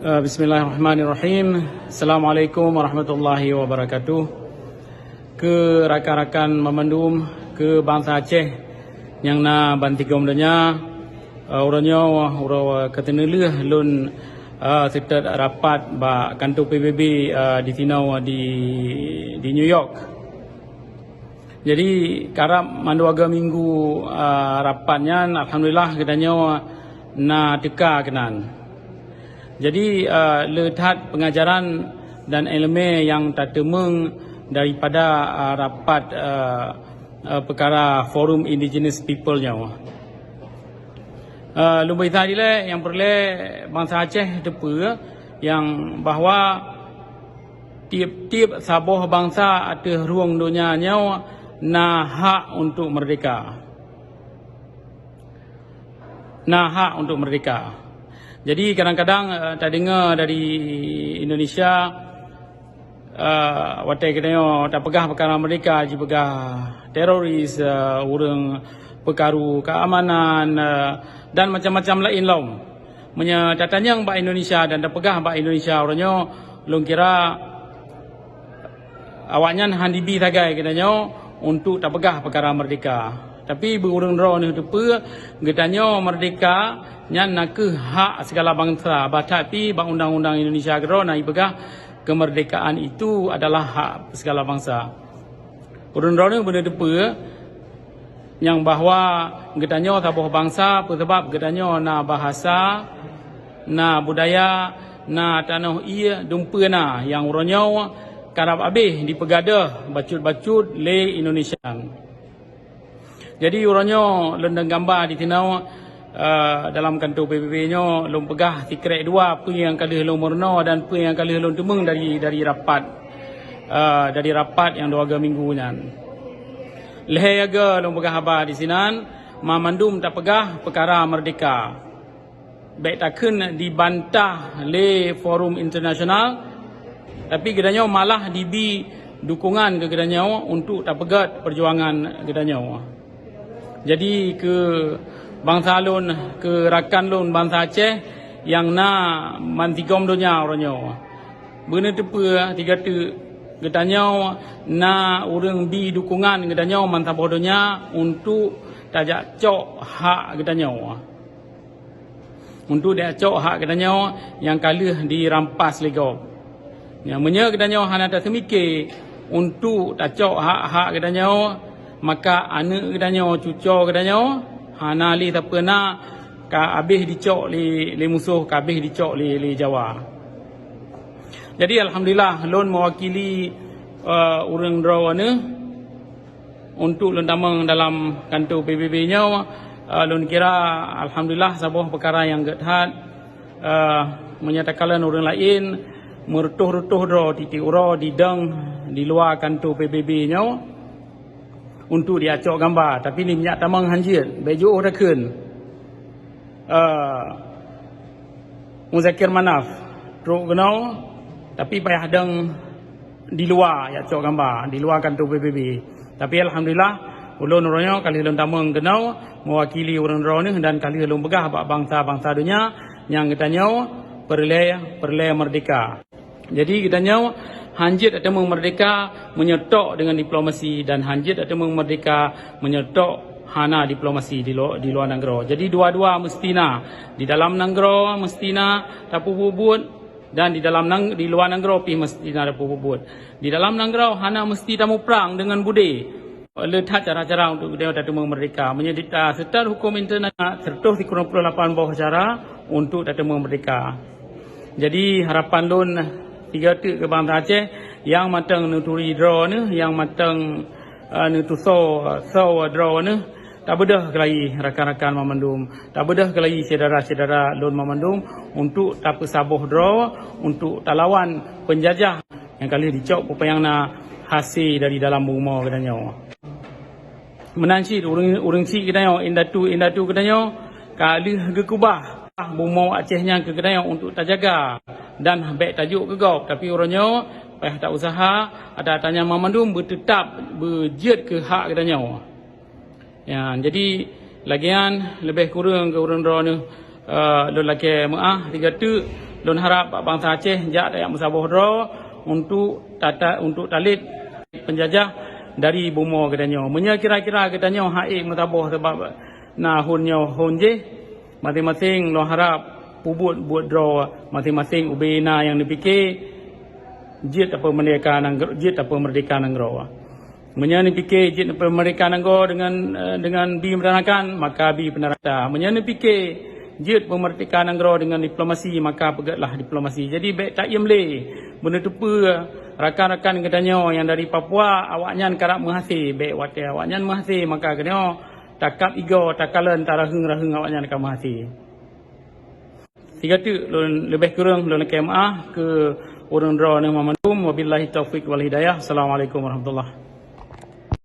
Bismillahirrahmanirrahim. Assalamualaikum warahmatullahi wabarakatuh. Ke rakan-rakan memandum ke bangsa Aceh yang na bantigom danya orangnya orang keteneleh lun serta rapat ba kantor PBB di Tinau di New York. Jadi karap mandu aga minggu rapatnya alhamdulillah katanya na teka kenan. Jadi letak pengajaran dan elemen yang tertemung daripada rapat perkara Forum Indigenous People-nya. Lumbai tadi lah yang perlu bangsa Aceh depa yang bahawa tiap-tiap sabuh bangsa ada ruang dunianya na hak untuk merdeka. Na hak untuk merdeka. Jadi kadang-kadang tak dengar dari Indonesia watai katanya tak pegah perkara mereka ji pegah teroris, orang perkaru keamanan dan macam-macam lain laum. Menyatatanya bak Indonesia dan tak pegah bak Indonesia orangnya long kira awaknya handibi tagai katanya untuk tak pegah perkara merdeka. Tapi berurang draw ni depa getanya merdeka nyan nak ke hak segala bangsa. Tapi bang undang-undang Indonesia gero nak ibegah kemerdekaan itu adalah hak segala bangsa. Urang draw ni benda depa yang bahawa getanya sabuh bangsa sebab getanya na bahasa, na budaya, na tanah ia dumpa na yang urangnya karap habis dipegadah bacut-bacut le Indonesia. Jadi orangnya lendang gambar di Tinau dalam kantor PBB-nya lom pegah tikret dua apa yang kali lom merna dan apa yang kali lom temung dari rapat yang 2 minggunya. Leh aga lom pegah habar di sinan mamandum tak pegah perkara merdeka. Baik takkan dibantah le forum internasional tapi gedanya malah dibi dukungan ke gedanya untuk tak pegat perjuangan gedanya. Jadi ke bangsa lun, ke rakan lun bangsa Aceh yang na mantigom dunia orangnya. Bena tepa tiga tu getanya na orang bi dukungan getanya mantap dunia untuk tajak cok hak getanya. Untuk dia cok hak getanya yang kalah dirampas legau. Yang menya getanya hana tak semikir untuk tak cok hak getanya maka anak kedanya cucu kedanya hana li tak pernah ka habis dicok li musuh ka habis dicok li Jawa. Jadi alhamdulillah lon mewakili orang draw ni untuk lon tamang dalam kantor PBB-nya lon kira alhamdulillah sabuh perkara yang gedhat menyatakan orang lain merutuh-rutuh draw titik ura didang di luar kantor PBB-nya untuk dia cok gambar. Tapi ni minyak tamang hanjir. Bejo dah kun. Muzakir Manaf. Truk kenal. Tapi payah deng di luar ya cok gambar. Di luar kantor PBB. Tapi alhamdulillah. Ulun orangnya kali ulun tamang kenal. Mewakili orang orang ni. Dan kali ulun begah bangsa-bangsa dunia. Yang katanya perleh merdeka. Jadi katanya Hanjit atau merdeka menyetok dengan diplomasi dan Hanjit atau merdeka menyetok hana diplomasi di luar negara. Jadi dua-dua mestina. Di dalam negara mestina tapu bubut dan di luar negara pi mestina tapu bubut. Di dalam negara hana mesti tamu perang dengan budi. Letak cara-cara untuk dia tamu merdeka. Menyedita serta hukum internasional 138 bawah cara untuk tamu merdeka. Jadi harapan lun tiga tu ke bangsa Aceh yang matang nuturi draw ni, yang matang nutuso draw ni, tak bedah kelai rakan-rakan memandum, tak bedah kelai saudara-saudara lun memandum untuk tak pesabuh draw, untuk tak lawan penjajah yang kali dicok apa yang nak hasil dari dalam rumah katanya. Menansi orang si katanya indatu katanya kali gekubah bumau Acehnya ke kedai untuk tak jaga dan baik tajuk ke gop tapi orangnya payah tak usaha ada tanya memandum bertetap berjed ke hak kedainya. Ya, jadi lagian lebih kurang ke orang-orang ni lelaki maah tiga tu Lun harap bangsa Aceh jak dayak musabah draw untuk talit penjajah dari Bumo katanya. Menya kira-kira katanya haik musabah sebab hunnya honje masing-masing lun harap buat draw masing-masing ubina yang dipikir jit apa merdeka negara. Menya ni fikir jit merdeka negara dengan bi menerangkan maka bi penerata. Menya ni fikir jit pemerdekaan negara dengan diplomasi maka pegatlah diplomasi. Jadi baik tak yemle benda tu rakan-rakan katanya yang dari Papua awaknya karap menghasil baik watai awaknya menghasil maka katanya takap igo takalan tarahung-rahung awaknya akan menghasil. Tiga tu lebih kurang lun kemaah ke orang draw ni Muhammadum wabillahi taufik wal hidayah. Assalamualaikum warahmatullahi